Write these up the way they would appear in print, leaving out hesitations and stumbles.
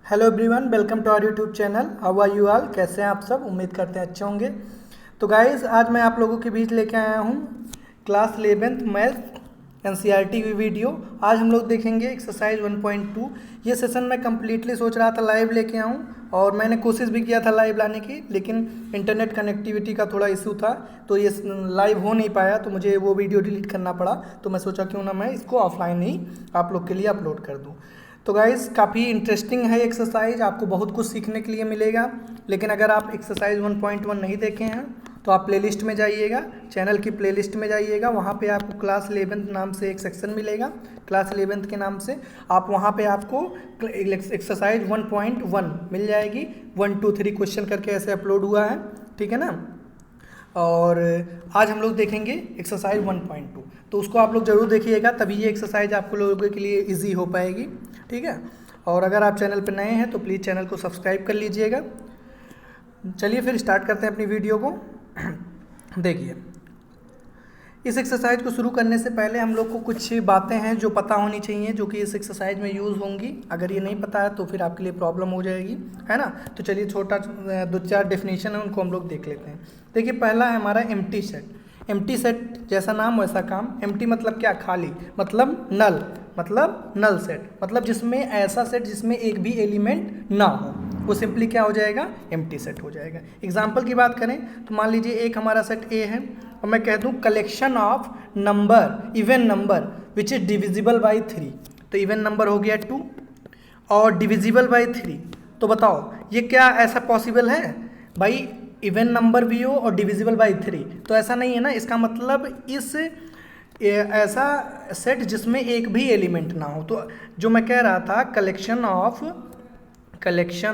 Hello everyone, welcome to our YouTube channel. How are you all? कैसे हैं आप सब? उम्मीद करते हैं अच्छे होंगे। तो गाइस, आज मैं आप लोगों के बीच लेके आया हूँ क्लास 11th मैथ एनसीईआरटी की वीडियो। आज हम लोग देखेंगे एक्सरसाइज 1.2। ये सेशन मैं कम्प्लीटली सोच रहा था लाइव लेके आऊँ, और मैंने कोशिश भी किया था लाइव लाने की, लेकिन इंटरनेट कनेक्टिविटी का थोड़ा इशू था, तो ये लाइव हो नहीं पाया, तो मुझे वो वीडियो डिलीट करना पड़ा। तो मैं सोचा क्यों ना मैं इसको ऑफलाइन ही आप लोग के लिए अपलोड कर दूँ। तो गाइज़, काफ़ी इंटरेस्टिंग है एक्सरसाइज, आपको बहुत कुछ सीखने के लिए मिलेगा। लेकिन अगर आप एक्सरसाइज 1.1 नहीं देखे हैं तो आप प्लेलिस्ट में जाइएगा, चैनल की प्लेलिस्ट में जाइएगा। वहाँ पे आपको क्लास 11 नाम से एक सेक्शन मिलेगा, क्लास 11 के नाम से। आप वहाँ पे आपको एक्सरसाइज 1.1 मिल जाएगी। 1 2 3 क्वेश्चन करके ऐसे अपलोड हुआ है, ठीक है ना। और आज हम लोग देखेंगे एक्सरसाइज 1.2, तो उसको आप लोग ज़रूर देखिएगा, तभी ये एक्सरसाइज आपको लोगों के लिए इजी हो पाएगी, ठीक है। और अगर आप चैनल पर नए हैं तो प्लीज़ चैनल को सब्सक्राइब कर लीजिएगा। चलिए फिर स्टार्ट करते हैं अपनी वीडियो को। देखिए, इस एक्सरसाइज को शुरू करने से पहले हम लोग को कुछ बातें हैं जो पता होनी चाहिए, जो कि इस एक्सरसाइज में यूज़ होंगी। अगर ये नहीं पता है तो फिर आपके लिए प्रॉब्लम हो जाएगी, है ना। तो चलिए, छोटा 2-4 डेफिनेशन है, उनको हम लोग देख लेते हैं। देखिए, पहला है हमारा एम्प्टी सेट। एम्प्टी सेट जैसा नाम वैसा काम। एम्प्टी मतलब क्या? खाली, मतलब नल, मतलब नल सेट, मतलब जिसमें ऐसा सेट जिसमें एक भी एलिमेंट ना हो, वो सिंपली क्या हो जाएगा? एम्प्टी सेट हो जाएगा। एग्जाम्पल की बात करें तो मान लीजिए एक हमारा सेट ए है, और मैं कह दूं collection of number, even number which is divisible by 3। तो इवन नंबर हो गया 2 और डिविजिबल बाई 3। तो बताओ ये क्या ऐसा पॉसिबल है भाई? इवन नंबर भी हो और डिविजिबल बाई 3, तो ऐसा नहीं है ना। इसका मतलब इस ऐसा सेट जिसमें एक भी एलिमेंट ना हो। तो जो मैं कह रहा था, collection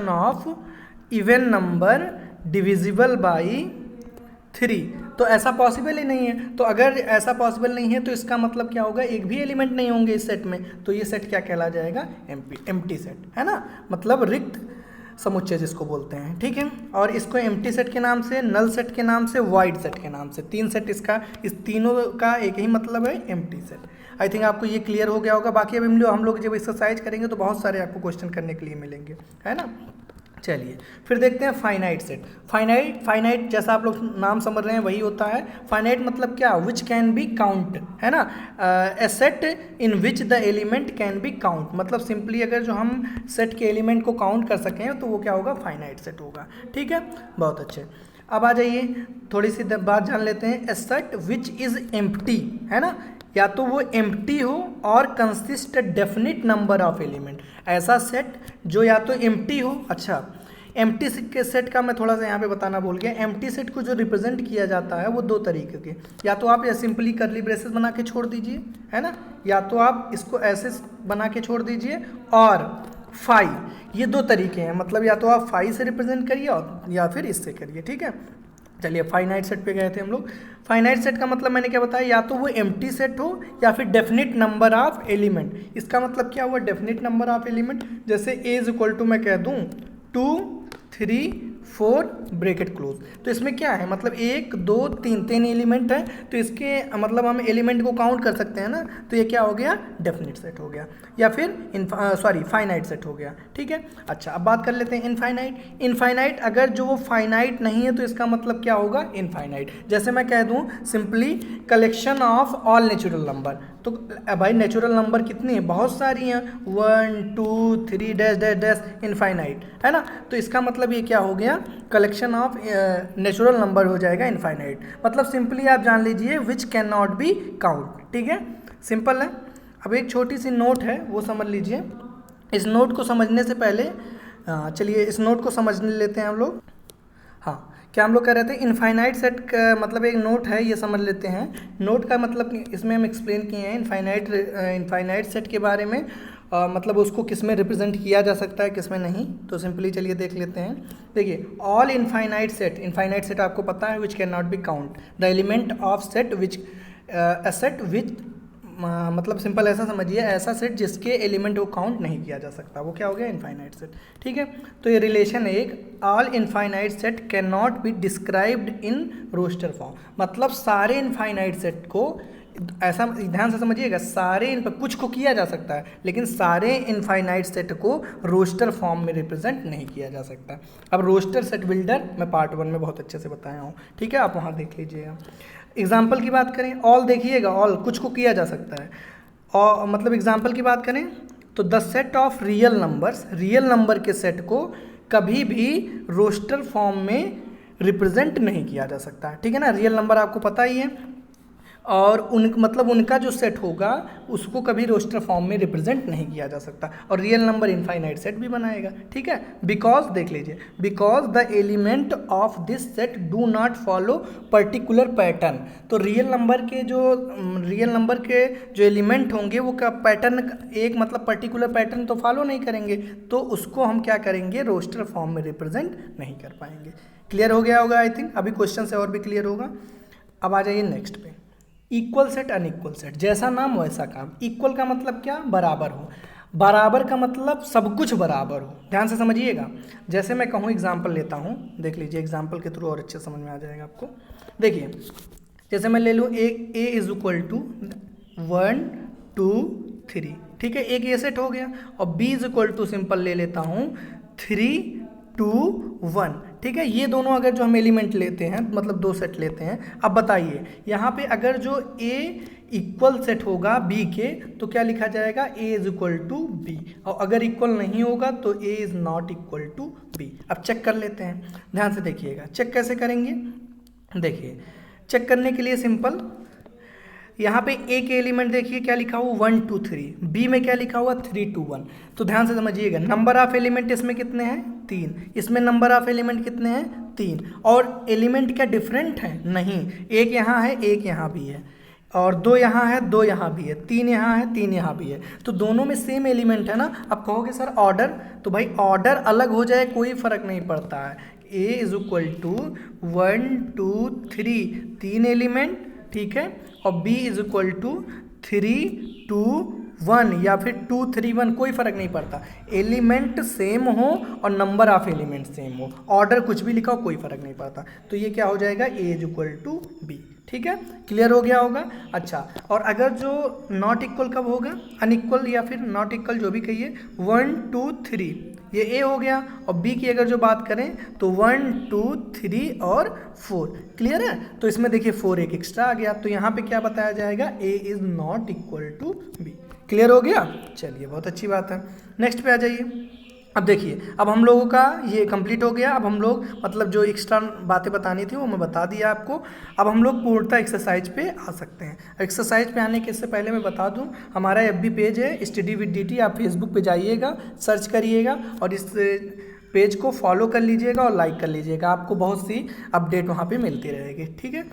of even number divisible by 3, तो ऐसा पॉसिबल ही नहीं है। तो अगर ऐसा पॉसिबल नहीं है तो इसका मतलब क्या होगा? एक भी एलिमेंट नहीं होंगे इस सेट में, तो ये सेट क्या कहला जाएगा? एम्प्टी सेट, है ना। मतलब रिक्त समुच्चय जिसको बोलते हैं, ठीक है। और इसको एम्प्टी सेट के नाम से, नल सेट के नाम से, वाइड सेट के नाम से, 3 सेट इसका, इस तीनों का एक ही मतलब है, एम्प्टी सेट। आई थिंक आपको ये क्लियर हो गया होगा। बाकी अब हम लोग जब एक्सरसाइज करेंगे तो बहुत सारे आपको क्वेश्चन करने के लिए मिलेंगे, है ना। चलिए फिर देखते हैं फाइनाइट सेट। फाइनाइट जैसा आप लोग नाम समझ रहे हैं वही होता है। फाइनाइट मतलब क्या? विच कैन बी काउंट, है ना। A set in which the element can be count, मतलब सिंपली अगर जो हम सेट के एलिमेंट को काउंट कर सकें तो वो क्या होगा? फाइनाइट सेट होगा, ठीक है। बहुत अच्छे। अब आ जाइए, थोड़ी सी बात जान लेते हैं। ए सेट विच इज एम्प्टी, है ना, या तो वो एम्प्टी हो और consist definite number of element. ऐसा सेट जो या तो एम्प्टी हो। अच्छा, एम्प्टी के सेट का मैं थोड़ा सा यहाँ पे बताना भूल गया। एम्प्टी सेट को जो रिप्रेजेंट किया जाता है वो 2 तरीके के, या तो आप या सिंपली करली ब्रेसेस बना के छोड़ दीजिए, है ना, या तो आप इसको ऐसे बना के छोड़ दीजिए, और फाई, ये 2 तरीके हैं। मतलब या तो आप फाई से रिप्रेजेंट करिए और या फिर इससे करिए, ठीक है। चलिए, फाइनाइट सेट पे गए थे हम लोग। फाइनाइट सेट का मतलब मैंने क्या बताया? या तो वो एम्प्टी सेट हो या फिर डेफिनिट नंबर ऑफ एलिमेंट। इसका मतलब क्या हुआ? Definite number of element. जैसे ए इज इक्वल टू मैं कह दूं 2 3 4 ब्रैकेट क्लोज, तो इसमें क्या है? मतलब 1 2 3 एलिमेंट है, तो इसके मतलब हम एलिमेंट को काउंट कर सकते हैं ना। तो ये क्या हो गया? डेफिनिट सेट हो गया, या फिर फाइनाइट सेट हो गया, ठीक है। अच्छा, अब बात कर लेते हैं इनफाइनाइट। इनफाइनाइट, अगर जो वो फाइनाइट नहीं है तो इसका मतलब क्या होगा? इनफाइनाइट। जैसे मैं कह दूं simply collection of all natural number, तो भाई नेचुरल नंबर कितनी है? बहुत सारी हैं, 1 2 3 डैश डैश डैश इनफाइनाइट, है ना। तो इसका मतलब ये क्या हो गया? कलेक्शन ऑफ नेचुरल नंबर हो जाएगा इनफाइनाइट। मतलब सिंपली आप जान लीजिए which can not B count, ठीक है। सिंपल है। अब एक छोटी सी नोट है, वो समझ लीजिए। इस नोट को समझने से पहले चलिए इस नोट को समझ लेते हैं हम लोग। हाँ, क्या हम लोग कह रहे थे? इनफाइनाइट सेट का मतलब एक नोट है, ये समझ लेते हैं। नोट का मतलब इसमें हम एक्सप्लेन किए हैं इनफाइनाइट सेट के बारे में। मतलब उसको किस में रिप्रेजेंट किया जा सकता है, किस में नहीं। तो सिंपली चलिए देख लेते हैं। देखिए, ऑल इनफाइनाइट सेट आपको पता है which can not B count the element of set which set which, मतलब सिंपल ऐसा समझिए, ऐसा सेट जिसके एलिमेंट को काउंट नहीं किया जा सकता, वो क्या हो गया? इनफाइनाइट सेट, ठीक है। तो ये रिलेशन है एक, all infinite set can not be described in roster form. मतलब सारे इनफाइनाइट सेट को ऐसा ध्यान से समझिएगा, सारे इन पर कुछ को किया जा सकता है लेकिन सारे इनफाइनाइट सेट को रोस्टर फॉर्म में रिप्रेजेंट नहीं किया जा सकता। अब रोस्टर सेट बिल्डर मैं पार्ट 1 में बहुत अच्छे से बताया हूँ, ठीक है, आप वहाँ देख लीजिएगा। एग्जाम्पल की बात करें, ऑल देखिएगा, ऑल कुछ को किया जा सकता है, और मतलब एग्जाम्पल की बात करें तो the set of real numbers, real number के सेट को कभी भी रोस्टर फॉर्म में रिप्रेजेंट नहीं किया जा सकता, ठीक है ना। रियल नंबर आपको पता ही है, और मतलब उनका जो सेट होगा उसको कभी रोस्टर फॉर्म में रिप्रेजेंट नहीं किया जा सकता, और रियल नंबर इनफाइनाइट सेट भी बनाएगा, ठीक है। बिकॉज देख लीजिए, because the element of this set do not follow particular pattern, तो रियल नंबर के जो एलिमेंट होंगे वो का पैटर्न, एक मतलब पर्टिकुलर पैटर्न तो फॉलो नहीं करेंगे, तो उसको हम क्या करेंगे, रोस्टर फॉर्म में रिप्रेजेंट नहीं कर पाएंगे। क्लियर हो गया होगा आई थिंक, अभी क्वेश्चन से और भी क्लियर होगा। अब आ जाइए नेक्स्ट पे, इक्वल सेट अनइक्वल सेट, जैसा नाम वैसा काम। इक्वल का मतलब क्या, बराबर हो, बराबर का मतलब सब कुछ बराबर हो, ध्यान से समझिएगा। जैसे मैं कहूँ, एग्जाम्पल लेता हूँ, देख लीजिए, एग्जाम्पल के थ्रू और अच्छे समझ में आ जाएगा आपको। देखिए, जैसे मैं ले लूँ ए इज इक्वल टू 1 2 3, ठीक है, एक ये सेट हो गया, और B is equal to simple ले लेता हूँ 3 2 1, ठीक है। ये दोनों अगर जो हम एलिमेंट लेते हैं, मतलब दो सेट लेते हैं, अब बताइए यहाँ पे अगर जो ए इक्वल सेट होगा बी के तो क्या लिखा जाएगा, A is equal to B, और अगर इक्वल नहीं होगा तो A is not equal to B. अब चेक कर लेते हैं, ध्यान से देखिएगा, चेक कैसे करेंगे। देखिए, चेक करने के लिए सिंपल, यहाँ पे ए के एलिमेंट देखिए क्या लिखा हुआ 1 2 3, बी में क्या लिखा हुआ 3 2 1, तो ध्यान से समझिएगा, नंबर ऑफ एलिमेंट इसमें कितने हैं 3, इसमें नंबर ऑफ एलिमेंट कितने हैं 3, और एलिमेंट क्या डिफरेंट है, नहीं, एक यहाँ है एक यहाँ भी है, और 2 यहाँ है 2 यहाँ भी है, 3 यहाँ है 3 यहाँ भी है, तो दोनों में सेम एलिमेंट है ना। अब कहोगे सर ऑर्डर, तो भाई ऑर्डर अलग हो जाए कोई फर्क नहीं पड़ता है, ए इज इक्वल टू 1 2 3, 3 एलिमेंट, ठीक है, और b इज इक्वल टू 3 2 1 या फिर 2 3 1, कोई फर्क नहीं पड़ता, एलिमेंट सेम हो और नंबर ऑफ एलिमेंट सेम हो, ऑर्डर कुछ भी लिखा हो कोई फर्क नहीं पड़ता, तो ये क्या हो जाएगा, a is equal to b, ठीक है, क्लियर हो गया होगा। अच्छा, और अगर जो नॉट इक्वल कब होगा, अनइक्वल या फिर नॉट इक्वल जो भी कहिए, 1 2 3, ये ए हो गया, और बी की अगर जो बात करें तो 1 2 3 और 4, क्लियर है। तो इसमें देखिए 4 एक एक्स्ट्रा आ गया, तो यहाँ पे क्या बताया जाएगा, A is not equal to B, clear हो गया। चलिए, बहुत अच्छी बात है, नेक्स्ट पे आ जाइए। अब देखिए, अब हम लोगों का ये कंप्लीट हो गया, अब हम लोग मतलब जो एक्स्ट्रा बातें बतानी थी वो मैं बता दिया आपको। अब हम लोग पूर्णतः एक्सरसाइज पे आ सकते हैं। एक्सरसाइज पे आने के इससे पहले मैं बता दूं, हमारा एफबी पेज है स्टडी विद डीटी, आप फेसबुक पे जाइएगा, सर्च करिएगा और इस पेज को फॉलो कर लीजिएगा और लाइक कर लीजिएगा, आपको बहुत सी अपडेट वहाँ पर मिलती रहेगी, ठीक है।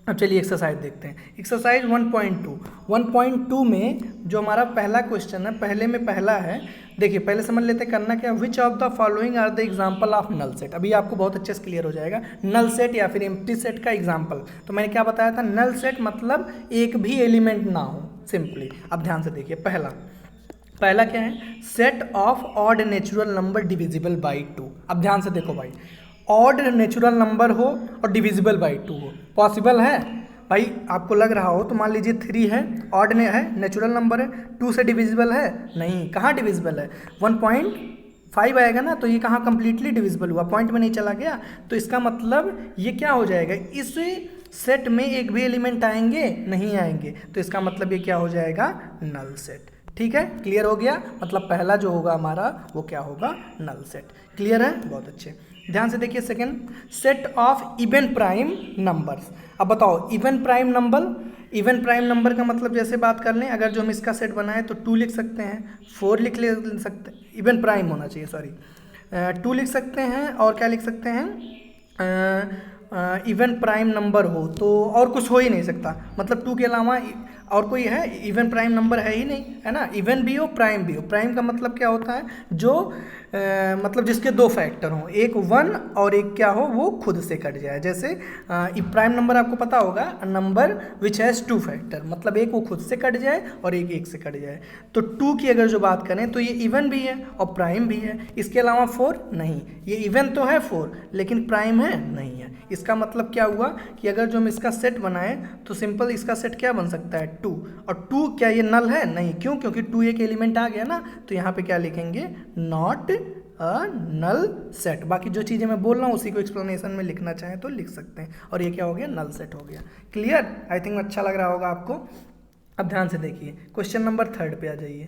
अब चलिए एक्सरसाइज देखते हैं। एक्सरसाइज 1.2 में जो हमारा पहला क्वेश्चन है, पहले में पहला है, देखिए पहले समझ लेते हैं करना क्या, which of the following are the example of null set. अभी आपको बहुत अच्छे से क्लियर हो जाएगा नल सेट या फिर एम्प्टी सेट का एग्जाम्पल। तो मैंने क्या बताया था, नल सेट मतलब एक भी एलिमेंट ना हो, सिंपली। अब ध्यान से देखिए, पहला क्या है, set of odd natural number divisible by 2। अब ध्यान से देखो भाई, ऑड नेचुरल नंबर हो और डिविजिबल बाई 2 हो, पॉसिबल है भाई? आपको लग रहा हो तो मान लीजिए 3 है, ऑड ने है, नेचुरल नंबर है, 2 से डिविजिबल है नहीं, कहाँ डिविजिबल है, 1.5 आएगा ना, तो ये कहाँ कंप्लीटली डिविजिबल हुआ, पॉइंट में नहीं चला गया, तो इसका मतलब ये क्या हो जाएगा, इस सेट में एक भी एलिमेंट आएंगे नहीं आएंगे, तो इसका मतलब ये क्या हो जाएगा, नल सेट, ठीक है, क्लियर हो गया। मतलब पहला जो होगा हमारा वो क्या होगा, नल सेट, क्लियर है, बहुत अच्छे। ध्यान से देखिए second, set of even prime numbers. अब बताओ इवन प्राइम नंबर का मतलब जैसे बात कर लें, अगर जो हम इसका सेट बनाए तो 2 लिख सकते हैं, 4 लिख सकते हैं, इवन प्राइम होना चाहिए, सॉरी, 2 लिख सकते हैं, और क्या लिख सकते हैं, इवन प्राइम नंबर हो तो और कुछ हो ही नहीं सकता, मतलब 2 के अलावा और कोई है? इवन प्राइम नंबर है ही नहीं, है ना। इवन भी हो प्राइम भी हो। प्राइम का मतलब क्या होता है? जो मतलब जिसके दो फैक्टर हों, एक 1 और एक क्या हो, वो खुद से कट जाए। जैसे प्राइम नंबर आपको पता होगा, नंबर विच हैज़ 2 फैक्टर, मतलब एक वो खुद से कट जाए और एक से कट जाए। तो 2 की अगर जो बात करें तो ये इवन भी है और प्राइम भी है। इसके अलावा 4 नहीं। ये इवन तो है 4 लेकिन प्राइम है नहीं है। इसका मतलब क्या हुआ कि अगर जो हम इसका सेट बनाएं तो सिंपल इसका सेट क्या बन सकता है? 2। और 2 क्या ये नल है? नहीं। क्यों? क्योंकि 2 एक एलिमेंट आ गया ना, तो यहाँ पे क्या लिखेंगे? Not a null set. बाकी जो चीज़ें मैं बोल रहा हूँ उसी को एक्सप्लेनेशन में लिखना चाहें तो लिख सकते हैं। और ये क्या हो गया? नल सेट हो गया। क्लियर? आई थिंक अच्छा लग रहा होगा आपको। अब ध्यान से देखिए, क्वेश्चन नंबर 3 पे आ जाइए।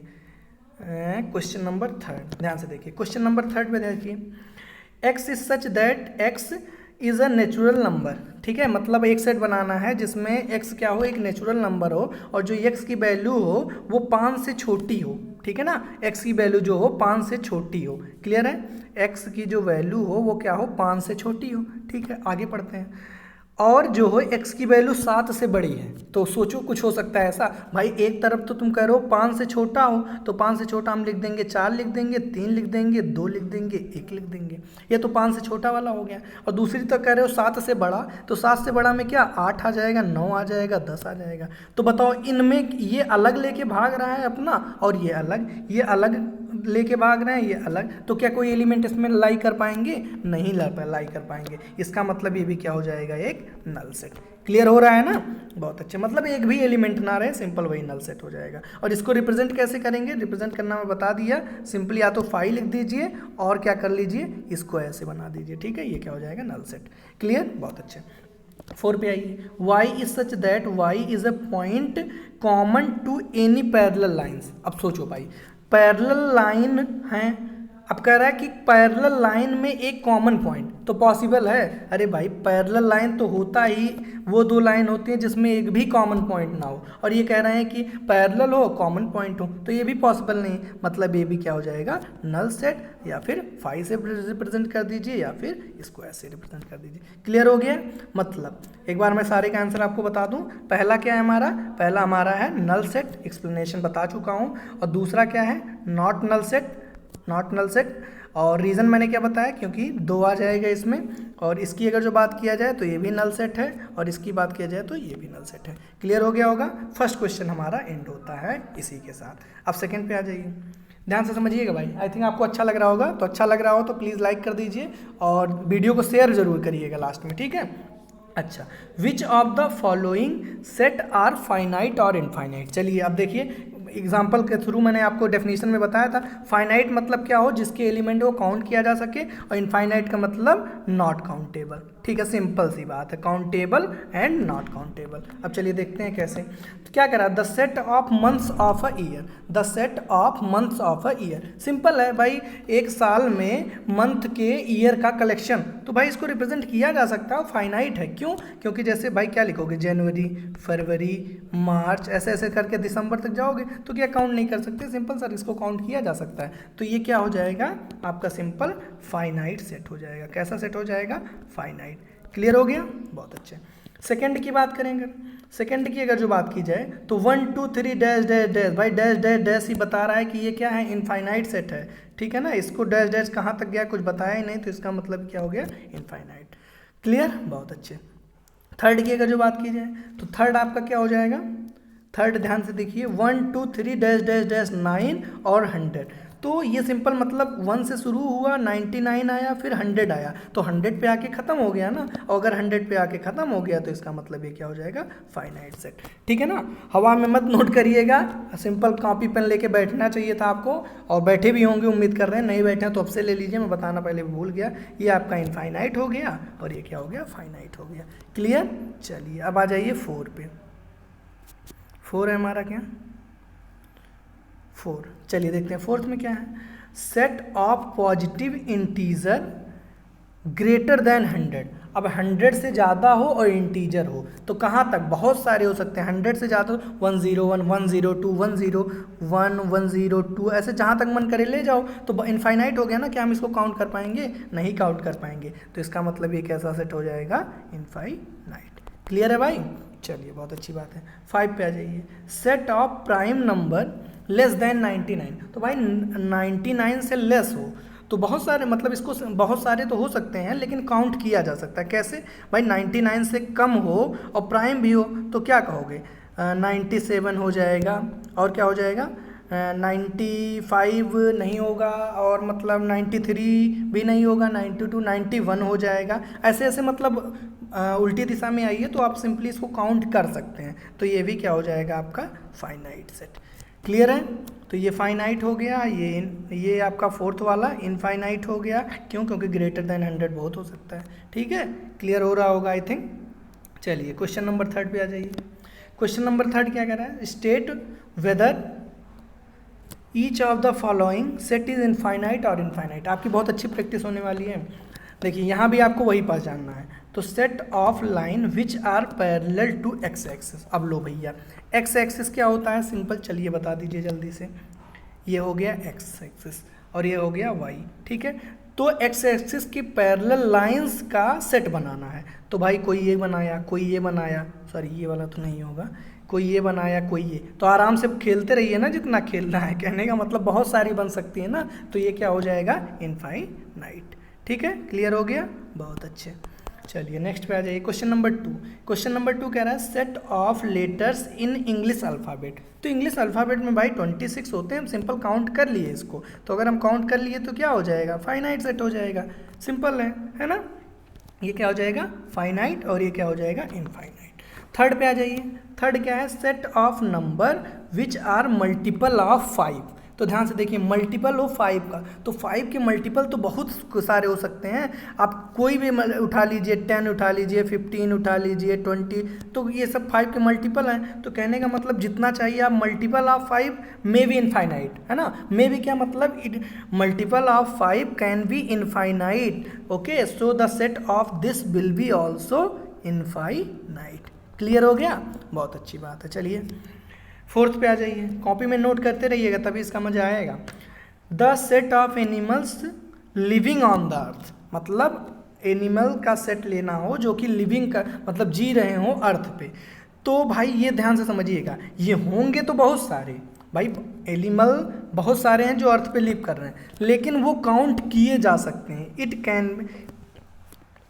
क्वेश्चन नंबर 3 ध्यान से देखिए। क्वेश्चन नंबर 3 पे देखिए, x is such that x is a natural number. ठीक है, मतलब एक सेट बनाना है जिसमें x क्या हो? एक नेचुरल नंबर हो और जो x की वैल्यू हो वो 5 से छोटी हो। ठीक है ना, x की वैल्यू जो हो 5 से छोटी हो। क्लियर है? x की जो वैल्यू हो वो क्या हो? 5 से छोटी हो। ठीक है, आगे पढ़ते हैं। और जो हो x की वैल्यू 7 से बड़ी है। तो सोचो कुछ हो सकता है ऐसा, भाई एक तरफ तो तुम कह रहे हो 5 से छोटा हो, तो 5 से छोटा हम लिख देंगे 4 लिख देंगे, 3 लिख देंगे, 2 लिख देंगे, 1 लिख देंगे। ये तो 5 से छोटा वाला हो गया। और दूसरी तरफ कह रहे हो 7 से बड़ा, तो 7 से बड़ा में क्या? 8 आ जाएगा, 9 आ जाएगा, 10 आ जाएगा। तो बताओ इनमें ये अलग लेके भाग रहा है अपना और ये अलग लेके भाग रहे हैं, ये अलग। तो क्या कोई एलिमेंट इसमें लाई कर पाएंगे? नहीं लाई कर पाएंगे। इसका मतलब ये भी क्या हो जाएगा? एक नल सेट। क्लियर हो रहा है ना? बहुत अच्छे। मतलब एक भी एलिमेंट ना रहे, सिंपल वही नल सेट हो जाएगा। और इसको रिप्रेजेंट कैसे करेंगे? रिप्रेजेंट करना मैं बता दिया। सिंपली या तो 5 लिख दीजिए और क्या कर लीजिए, इसको ऐसे बना दीजिए। ठीक है, ये क्या हो जाएगा? Null set. क्लियर? बहुत अच्छे। 4 पे आइए। y is such that y is a point common to any parallel lines. अब सोचो भाई, पैरेलल लाइन है, अब कह रहा है कि पैरेलल लाइन में एक कॉमन पॉइंट तो पॉसिबल है। अरे भाई पैरेलल लाइन तो होता ही वो 2 लाइन होती हैं जिसमें एक भी कॉमन पॉइंट ना हो, और ये कह रहे हैं कि पैरेलल हो, कॉमन पॉइंट हो, तो ये भी पॉसिबल नहीं। मतलब ये भी क्या हो जाएगा? Null set. या फिर 5 से रिप्रेजेंट कर दीजिए या फिर इसको ऐसे रिप्रेजेंट कर दीजिए। क्लियर हो गया? मतलब एक बार मैं सारे का आंसर आपको बता दूं। पहला क्या है हमारा? पहला हमारा है नल सेट, एक्सप्लेनेशन बता चुका हूं। और दूसरा क्या है? Not null set, not null set. और रीज़न मैंने क्या बताया? क्योंकि 2 आ जाएगा इसमें। और इसकी अगर जो बात किया जाए तो ये भी नल सेट है, और इसकी बात किया जाए तो ये भी नल सेट है। क्लियर हो गया होगा? फर्स्ट क्वेश्चन हमारा एंड होता है इसी के साथ। अब सेकंड पे आ जाइए, ध्यान से समझिएगा भाई। आई थिंक आपको अच्छा लग रहा होगा, तो अच्छा लग रहा हो तो प्लीज़ लाइक कर दीजिए और वीडियो को शेयर जरूर करिएगा लास्ट में। ठीक है? अच्छा, which of the following set are finite और इनफाइनाइट। चलिए अब देखिए, एग्जाम्पल के थ्रू मैंने आपको डेफिनेशन में बताया था। फाइनाइट मतलब क्या हो? जिसके एलिमेंट को काउंट किया जा सके, और इनफाइनाइट का मतलब नॉट काउंटेबल। ठीक है, सिंपल सी बात है, काउंटेबल एंड नॉट काउंटेबल। अब चलिए देखते हैं कैसे। तो क्या करा? The set of months of a year, the set of months of a year. Simple है भाई, एक साल में मंथ के ईयर का कलेक्शन, तो भाई इसको रिप्रेजेंट किया जा सकता है, फाइनाइट है। क्यों? क्योंकि जैसे भाई क्या लिखोगे? जनवरी, फरवरी, मार्च, ऐसे ऐसे करके दिसंबर तक जाओगे तो क्या काउंट नहीं कर सकते? सिंपल सर, इसको काउंट किया जा सकता है। तो ये क्या हो जाएगा? आपका सिंपल फाइनाइट सेट हो जाएगा। कैसा सेट हो जाएगा? फाइनाइट। क्लियर हो गया? बहुत अच्छे। सेकंड की बात करेंगे। सेकंड की अगर जो बात की जाए तो 1 2 3 डैश डैश डैश, भाई डैश डैश डैश ही बता रहा है कि ये क्या है? इनफाइनाइट सेट है। ठीक है ना, इसको डैश डैश कहाँ तक गया कुछ बताया ही नहीं, तो इसका मतलब क्या हो गया? इनफाइनाइट। क्लियर? बहुत अच्छे। थर्ड की अगर जो बात की जाए तो थर्ड आपका क्या हो जाएगा? थर्ड ध्यान से देखिए, 1 2 3 डैश डैश डैश 9 और 100। तो ये सिंपल मतलब 1 से शुरू हुआ, 99 आया, फिर 100 आया, तो 100 पे आके ख़त्म हो गया ना। और अगर 100 पे आके ख़त्म हो गया तो इसका मतलब ये क्या हो जाएगा? Finite set. ठीक है ना? हवा में मत नोट करिएगा, सिंपल कॉपी पेन लेके बैठना चाहिए था आपको, और बैठे भी होंगे उम्मीद कर रहे हैं। नहीं बैठे हैं तो अब से ले लीजिए, मैं बताना पहले भूल गया। ये आपका इनफाइनाइट हो गया और ये क्या हो गया? फाइनाइट हो गया। क्लियर? चलिए अब आ जाइए 4 पे। 4 है हमारा क्या? 4। चलिए देखते हैं फोर्थ में क्या है। Set of positive integer greater than 100। अब 100 से ज़्यादा हो और इंटीजर हो तो कहाँ तक? बहुत सारे हो सकते हैं। 100 से ज़्यादा 101 102 101 102, ऐसे जहाँ तक मन करे ले जाओ, तो इनफाइनाइट हो गया ना। क्या हम इसको काउंट कर पाएंगे? नहीं काउंट कर पाएंगे। तो इसका मतलब ये कैसा सेट हो जाएगा? इनफाइनाइट। क्लियर है भाई? चलिए बहुत अच्छी बात है। 5 पे आ जाइए। Set of prime number less than 99। तो भाई 99 से लेस हो तो बहुत सारे, मतलब इसको बहुत सारे तो हो सकते हैं लेकिन काउंट किया जा सकता है। कैसे भाई? 99 से कम हो और प्राइम भी हो तो क्या कहोगे? 97 हो जाएगा, और क्या हो जाएगा? 95 नहीं होगा, और मतलब 93 भी नहीं होगा, 92 91 हो जाएगा। ऐसे ऐसे मतलब उल्टी दिशा में आइए तो आप सिंपली इसको काउंट कर सकते हैं। तो ये भी क्या हो जाएगा आपका? Finite set. क्लियर है? तो ये फाइनाइट हो गया, ये आपका फोर्थ वाला इनफाइनाइट हो गया। क्यों? क्योंकि ग्रेटर देन 100 बहुत हो सकता है। ठीक है, क्लियर हो रहा होगा आई थिंक। चलिए क्वेश्चन नंबर 3 पे आ जाइए। क्वेश्चन नंबर 3 क्या कह रहा है? State whether each of the following set is infinite और इनफाइनाइट। आपकी बहुत अच्छी प्रैक्टिस होने वाली है। देखिए यहाँ भी आपको वही पहचानना है। तो set of line which are parallel to X axis. अब लो भैया, एक्स एक्सिस क्या होता है? सिंपल, चलिए बता दीजिए जल्दी से। ये हो गया एक्स एक्सिस और ये हो गया वाई। ठीक है, तो एक्स एक्सिस की पैरेलल लाइंस का सेट बनाना है। तो भाई कोई ये बनाया, कोई ये बनाया, सॉरी ये वाला तो नहीं होगा, कोई ये बनाया, कोई ये, तो आराम से खेलते रहिए ना जितना खेलना है। कहने का मतलब बहुत सारी बन सकती है ना, तो ये क्या हो जाएगा? इनफाइनाइट। ठीक है, क्लियर हो गया? बहुत अच्छे। चलिए नेक्स्ट पे आ जाइए। Question number 2। क्वेश्चन नंबर 2 कह रहा है set of letters in English alphabet. तो इंग्लिश अल्फ़ाबेट में भाई 26 होते हैं, हम सिंपल काउंट कर लिए इसको। तो अगर हम काउंट कर लिए तो क्या हो जाएगा? फाइनाइट सेट हो जाएगा। सिंपल है ना? ये क्या हो जाएगा? फाइनाइट, और ये क्या हो जाएगा? इनफाइनाइट। थर्ड पे आ जाइए। थर्ड क्या है? Set of number which are multiple of 5। तो ध्यान से देखिए, मल्टीपल हो 5 का, तो 5 के मल्टीपल तो बहुत सारे हो सकते हैं। आप कोई भी उठा लीजिए, 10 उठा लीजिए, 15 उठा लीजिए, 20, तो ये सब 5 के मल्टीपल हैं। तो कहने का मतलब जितना चाहिए आप multiple of 5 may be infinite, है ना? मे बी क्या मतलब? Multiple of 5 can be infinite. Okay, so the set of this will be also infinite. Clear हो गया? बहुत अच्छी बात है। चलिए 4th पे आ जाइए। कॉपी में नोट करते रहिएगा तभी इसका मजा आएगा। The set of animals living on the earth. मतलब एनिमल का सेट लेना हो जो कि लिविंग का मतलब जी रहे हो अर्थ पे। तो भाई ये ध्यान से समझिएगा, ये होंगे तो बहुत सारे, भाई एनिमल बहुत सारे हैं जो अर्थ पे लिव कर रहे हैं, लेकिन वो काउंट किए जा सकते हैं।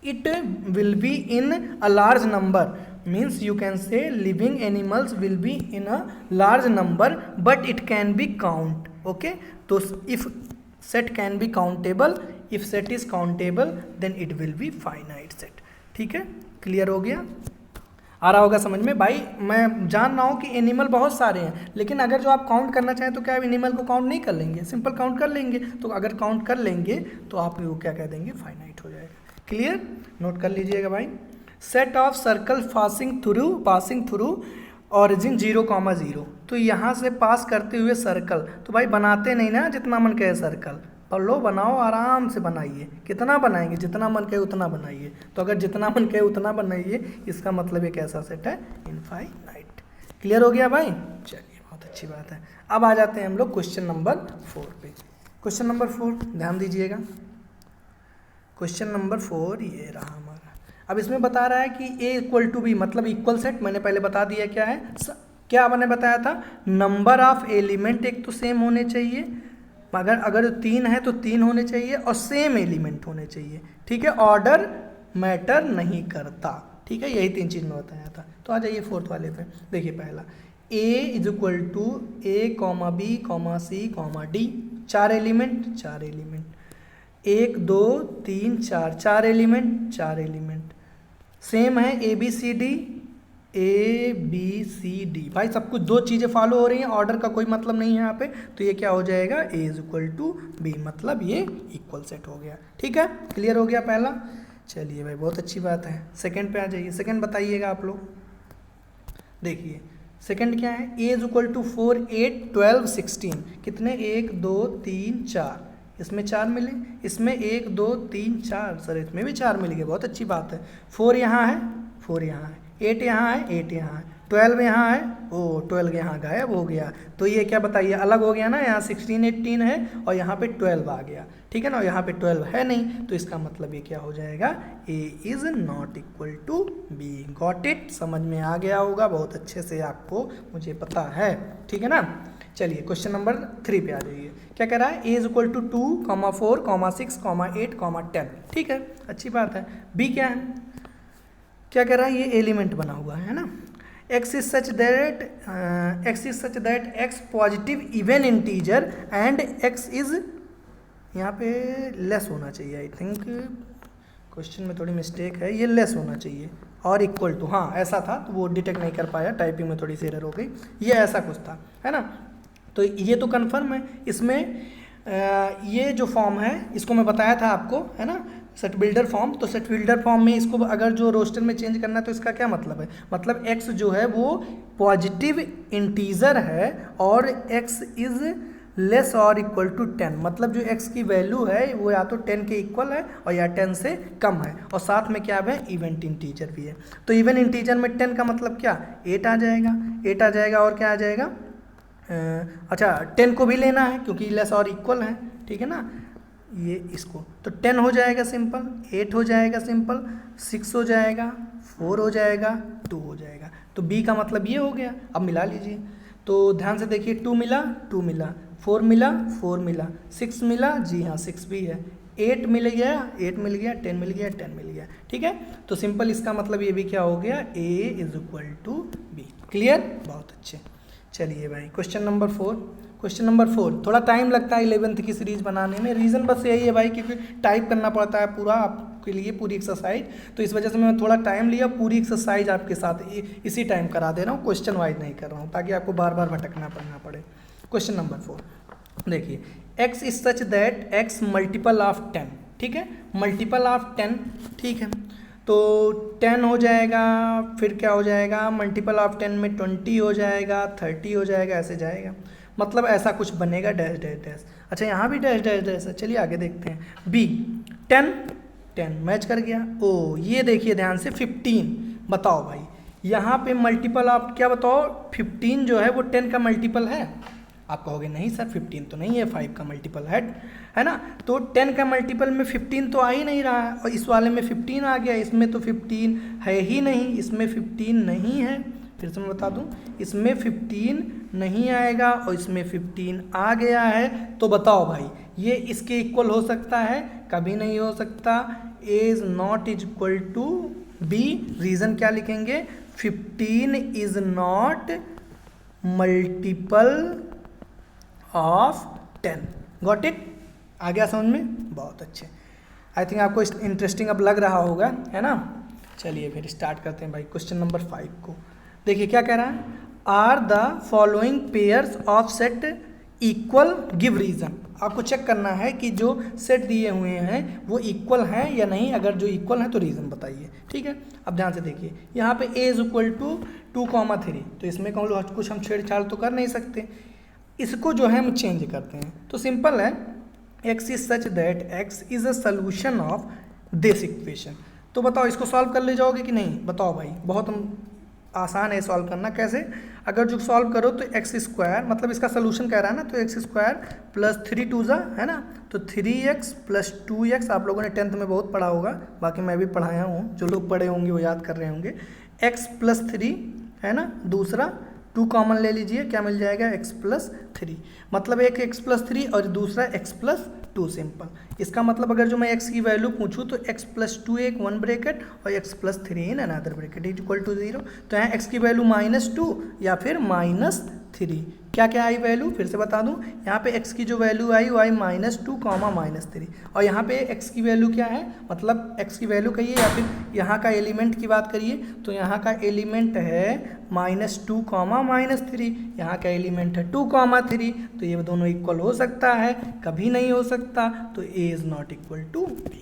It will be in a large number, means you can say living animals will be in a large number but it can be count. Okay, so if set can be countable, if set is countable then it will be finite set. ठीक है, clear हो गया? आ रहा होगा समझ में? भाई मैं जान रहा हूँ कि एनिमल बहुत सारे हैं, लेकिन अगर जो आप काउंट करना चाहें तो क्या एनिमल को काउंट नहीं कर लेंगे? सिंपल काउंट कर लेंगे। तो अगर काउंट कर लेंगे तो आप वो क्या कह देंगे? फाइनाइट हो जाएगा। क्लियर? नोट कर लीजिएगा भाई। Set of circle passing through origin 0,0। तो यहाँ से पास करते हुए सर्कल, तो भाई बनाते नहीं ना जितना मन कहे सर्कल, पर लो बनाओ, आराम से बनाइए। कितना बनाएंगे? जितना मन कहे उतना बनाइए। तो अगर जितना मन कहे उतना बनाइए, इसका मतलब एक ऐसा सेट है इनफाइनाइट। क्लियर हो गया भाई? चलिए बहुत अच्छी बात है। अब आ जाते हैं हम लोग क्वेश्चन नंबर 4 पे। क्वेश्चन नंबर 4 ध्यान दीजिएगा। क्वेश्चन नंबर 4 ये रहा हमारा। अब इसमें बता रहा है कि A इक्वल टू बी मतलब इक्वल सेट। मैंने पहले बता दिया क्या है, क्या मैंने बताया था? नंबर ऑफ एलिमेंट एक तो सेम होने चाहिए, अगर 3 है तो 3 होने चाहिए और सेम एलिमेंट होने चाहिए। ठीक है, ऑर्डर मैटर नहीं करता। ठीक है, यही 3 चीज़ में बताया था। तो आ जाइए 4th वाले पे। देखिए पहला A is equal to A, B, C, D। 4 element 1 2 3 4, 4 element same है। A B C D भाई सब कुछ 2 चीज़ें फॉलो हो रही हैं, ऑर्डर का कोई मतलब नहीं है यहाँ पे। तो ये क्या हो जाएगा? A is equal to B, मतलब ये इक्वल सेट हो गया। ठीक है, क्लियर हो गया पहला। चलिए भाई बहुत अच्छी बात है। सेकंड पे आ जाइए। सेकंड बताइएगा आप लोग। देखिए सेकंड क्या है? A is equal to 4 8 12 16। कितने? 1 2 3 4, इसमें 4 मिले, इसमें 1 2 3 4, सर इसमें भी 4 मिल गए। बहुत अच्छी बात है। 4 यहाँ है, 4 यहाँ है, 8 यहाँ है, 8 यहाँ है, 12 यहाँ है, ओ 12 यहाँ गायब हो गया, तो ये क्या बताइए अलग हो गया ना, यहाँ 16 18 है और यहाँ पे 12 आ गया, ठीक है ना, और यहाँ पे 12 है नहीं, तो इसका मतलब ये क्या हो जाएगा, A is not equal to B. Got it, समझ में आ गया होगा बहुत अच्छे से आपको, मुझे पता है, ठीक है ना। चलिए क्वेश्चन नंबर 3 पे आ जाइए। क्या कह रहा है, ए इज इक्वल टू 2, 4, 6, 8, 10, ठीक है, अच्छी बात है। बी क्या है, क्या कह रहा है, ये एलिमेंट बना हुआ है ना, x is such that x positive even integer and x is, यहाँ पे लेस होना चाहिए, आई थिंक क्वेश्चन में थोड़ी मिस्टेक है, ये लेस होना चाहिए और इक्वल टू, हाँ ऐसा था, तो वो डिटेक्ट नहीं कर पाया, टाइपिंग में थोड़ी सी एरर हो गई, ये ऐसा कुछ था, है ना। तो ये तो कन्फर्म है, इसमें ये जो फॉर्म है इसको मैं बताया था आपको, है ना, सेट बिल्डर फॉर्म। तो सेट बिल्डर फॉर्म में इसको अगर जो रोस्टर में चेंज करना है तो इसका क्या मतलब है, मतलब x जो है वो पॉजिटिव इंटीजर है और x इज लेस और इक्वल टू 10, मतलब जो x की वैल्यू है वो या तो 10 के इक्वल है और या 10 से कम है, और साथ में क्या है, इवेंट इंटीजर भी है। तो इवन इंटीजर में 10 का मतलब क्या, 8 आ जाएगा, 8 आ जाएगा और क्या आ जाएगा, अच्छा 10 को भी लेना है क्योंकि लेस और इक्वल है, ठीक है ना, ये इसको तो 10 हो जाएगा सिंपल, 8 हो जाएगा सिंपल, 6 हो जाएगा, 4 हो जाएगा, 2 हो जाएगा। तो बी का मतलब ये हो गया। अब मिला लीजिए, तो ध्यान से देखिए, 2 मिला, 2 मिला, 4 मिला, 4 मिला, 6 मिला, जी हाँ 6 भी है, 8 मिल गया, 8 मिल गया, 10 मिल गया, 10 मिल गया, ठीक है। तो सिंपल इसका मतलब ये भी क्या हो गया, A is equal to B. Clear, बहुत अच्छे। चलिए भाई क्वेश्चन नंबर 4। क्वेश्चन नंबर 4 थोड़ा टाइम लगता है 11th की सीरीज बनाने में, रीज़न बस यही है भाई क्योंकि टाइप करना पड़ता है पूरा आपके लिए, पूरी एक्सरसाइज, तो इस वजह से मैं थोड़ा टाइम लिया, पूरी एक्सरसाइज आपके साथ इसी टाइम करा दे रहा हूँ, क्वेश्चन वाइज नहीं कर रहा हूँ ताकि आपको बार बार भटकना पड़ना पड़े। क्वेश्चन नंबर 4 देखिए, x is such that x multiple of 10, ठीक है, मल्टीपल ऑफ 10, ठीक है, तो 10 हो जाएगा, फिर क्या हो जाएगा, मल्टीपल ऑफ 10 में 20 हो जाएगा, 30 हो जाएगा, ऐसे जाएगा, मतलब ऐसा कुछ बनेगा, डैश डैश डैश। अच्छा यहाँ भी डैश डैश डैश है, चलिए आगे देखते हैं। बी 10 मैच कर गया। ओ ये देखिए ध्यान से 15, बताओ भाई यहाँ पे मल्टीपल ऑफ क्या बताओ, 15 जो है वो 10 का मल्टीपल है। आप कहोगे नहीं सर 15 तो नहीं है, 5 का मल्टीपल है ना, तो 10 का मल्टीपल में 15 तो आ ही नहीं रहा है, और इस वाले में 15 आ गया, इसमें तो 15 है ही नहीं, इसमें 15 नहीं है, फिर से मैं बता दूं, इसमें 15 नहीं आएगा और इसमें 15 आ गया है, तो बताओ भाई ये इसके इक्वल हो सकता है, कभी नहीं हो सकता। A is not is equal to B, reason क्या लिखेंगे, 15 is not multiple of 10। Got it, आ गया समझ में, बहुत अच्छे। आई थिंक आपको इंटरेस्टिंग अब लग रहा होगा, है ना। चलिए फिर स्टार्ट करते हैं भाई क्वेश्चन नंबर 5 को। देखिए क्या कह रहा है, are the following pairs of set equal, give reason. आपको चेक करना है कि जो सेट दिए हुए हैं वो इक्वल हैं या नहीं, अगर जो इक्वल हैं तो रीज़न बताइए, ठीक है। अब ध्यान से देखिए, यहाँ पे ए इज इक्वल टू 2, 3, तो इसमें कुछ हम छेड़छाड़ तो कर नहीं सकते, इसको जो है हम चेंज करते हैं। तो सिंपल है, x is such that x is a solution of this equation. तो बताओ इसको सॉल्व कर ले जाओगे कि नहीं, बताओ भाई, बहुत आसान है सॉल्व करना। कैसे, अगर जो सॉल्व करो तो एक्स स्क्वायर, मतलब इसका सोल्यूशन कह रहा है ना, तो एक्स स्क्वायर प्लस 3 2 है ना, तो 3x प्लस 2x, आप लोगों ने 10th में बहुत पढ़ा होगा, बाकी मैं भी पढ़ाया हूँ, जो लोग पढ़े होंगे वो याद कर रहे होंगे। x प्लस 3 है ना, दूसरा 2 कॉमन ले लीजिए, क्या मिल जाएगा, x प्लस 3, मतलब एक x प्लस 3 और दूसरा x प्लस 2, सिंपल। इसका मतलब अगर जो मैं x की वैल्यू पूछूं तो x प्लस 2 एक 1 ब्रैकेट और x plus 3 in another bracket is equal to 0। तो यहाँ x की वैल्यू -2 या फिर -3, क्या क्या आई वैल्यू, फिर से बता दूं, यहाँ पे x की जो वैल्यू आई वो आई -2, -3, और यहाँ पे x की वैल्यू क्या है, मतलब x की वैल्यू कहिए या फिर यहाँ का एलिमेंट की बात करिए, तो यहाँ का एलिमेंट है -2, -3, यहाँ का एलिमेंट है 2, 3, तो ये दोनों इक्वल हो सकता है, कभी नहीं हो सकता, तो a is not equal to b।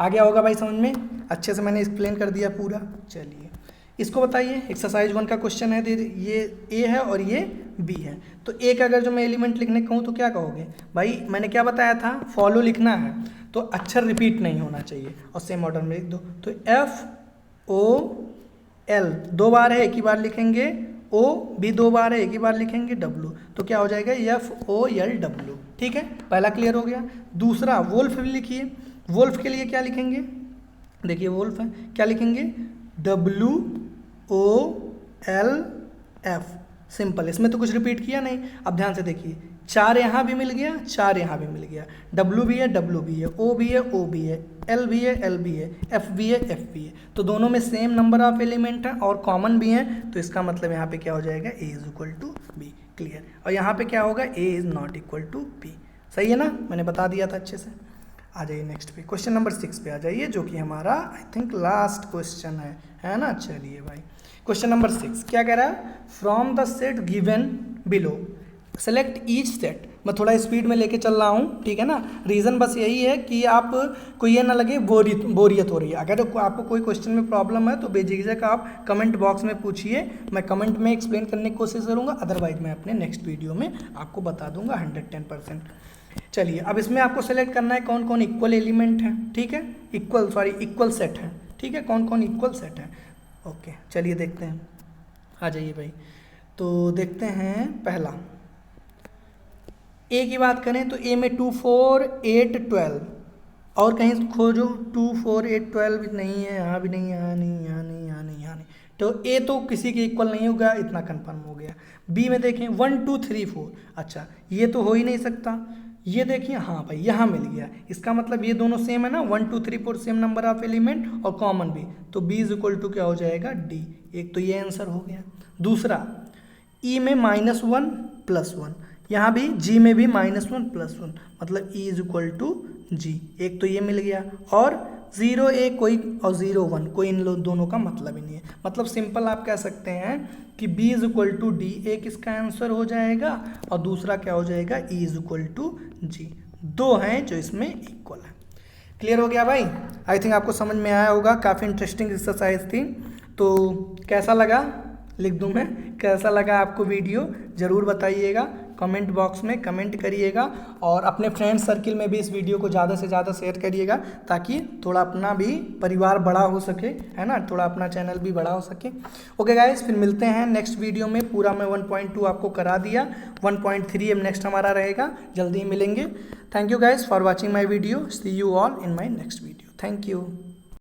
आ गया होगा भाई समझ में, अच्छे से मैंने एक्सप्लेन कर दिया पूरा। चलिए इसको बताइए, एक्सरसाइज 1 का क्वेश्चन है, ये ए है और ये बी है, तो ए का अगर जो मैं एलिमेंट लिखने कहूँ तो क्या कहोगे भाई, मैंने क्या बताया था, फॉलो लिखना है तो अक्षर रिपीट नहीं होना चाहिए और सेम ऑर्डर में लिख दो, तो FO एल 2 बार है, एक ही बार लिखेंगे, ओ भी 2 बार है, एक ही बार लिखेंगे, डब्लू, तो क्या हो जाएगा FOLW। ठीक है, पहला क्लियर हो गया। दूसरा वोल्फ भी लिखिए। वोल्फ के लिए क्या लिखेंगे, देखिए वोल्फ है, क्या लिखेंगे, WOLF, सिंपल, इसमें तो कुछ रिपीट किया नहीं। अब ध्यान से देखिए, 4 यहाँ भी मिल गया, 4 यहाँ भी मिल गया, W भी है, W भी है, O भी है, O भी है, L भी है, L भी है, F भी है, F भी है, तो दोनों में सेम नंबर ऑफ एलिमेंट है और कॉमन भी हैं, तो इसका मतलब यहाँ पे क्या हो जाएगा, A is equal to B। Clear. और यहाँ पे क्या होगा, A is not equal to B। सही है ना, मैंने बता दिया था अच्छे से। आ जाइए नेक्स्ट पे, क्वेश्चन नंबर 6 पे आ जाइए, जो कि हमारा आई थिंक लास्ट क्वेश्चन है ना। चलिए भाई, क्वेश्चन नंबर 6 क्या कह रहा है, from the set given below select each set. मैं थोड़ा स्पीड में लेके चल रहा हूँ, ठीक है ना। रीज़न बस यही है कि आपको ये ना लगे बोरियत हो रही है। अगर आपको कोई क्वेश्चन में प्रॉब्लम है तो बेझिझक आप कमेंट बॉक्स में पूछिए, मैं कमेंट में एक्सप्लेन करने की कोशिश करूँगा, अदरवाइज मैं अपने नेक्स्ट वीडियो में आपको बता दूंगा 110%। चलिए, अब इसमें आपको सेलेक्ट करना है कौन कौन इक्वल एलिमेंट है, ठीक है, इक्वल सेट है, ठीक है, कौन कौन इक्वल सेट है। ओके, चलिए देखते हैं, आ जाइए भाई। तो देखते हैं पहला, ए की बात करें तो ए में 2 4 8 12, और कहीं खोजो 2 4 8 12 नहीं है, यहाँ भी नहीं, यहाँ नहीं, यहाँ नहीं, यहाँ नहीं, यहाँ नहीं, तो ए तो किसी के इक्वल नहीं होगा, इतना कंफर्म हो गया। बी में देखें 1 2 3 4, अच्छा ये तो हो ही नहीं सकता। ये देखिए, हाँ भाई यहाँ मिल गया, इसका मतलब ये दोनों सेम है ना, 1 2 3 4 सेम नंबर ऑफ एलिमेंट और कॉमन भी, तो बी इज इक्वल टू क्या हो जाएगा, डी। एक तो ये आंसर हो गया। दूसरा, ई में -1 +1, यहाँ भी जी में भी -1 +1, मतलब ई इज इक्वल टू जी, एक तो ये मिल गया। और 0 1 कोई और 0 1 कोई, इन दोनों का मतलब ही नहीं है। मतलब सिंपल आप कह सकते हैं कि B is equal to D, एक इसका आंसर हो जाएगा, और दूसरा क्या हो जाएगा, E इज इक्वल टू जी। दो हैं जो इसमें इक्वल है। क्लियर हो गया भाई, आई थिंक आपको समझ में आया होगा, काफ़ी इंटरेस्टिंग एक्सरसाइज थी। तो कैसा लगा, लिख दूं मैं, कैसा लगा आपको वीडियो, ज़रूर बताइएगा, कमेंट बॉक्स में कमेंट करिएगा, और अपने फ्रेंड सर्किल में भी इस वीडियो को ज़्यादा से ज़्यादा शेयर करिएगा, ताकि थोड़ा अपना भी परिवार बड़ा हो सके, है ना, थोड़ा अपना चैनल भी बड़ा हो सके। ओके गाइस, फिर मिलते हैं नेक्स्ट वीडियो में। पूरा मैं 1.2 आपको करा दिया, 1.3 अब नेक्स्ट हमारा रहेगा, जल्दी ही मिलेंगे। Thank you guys for watching my video, see you all in my next video, thank you.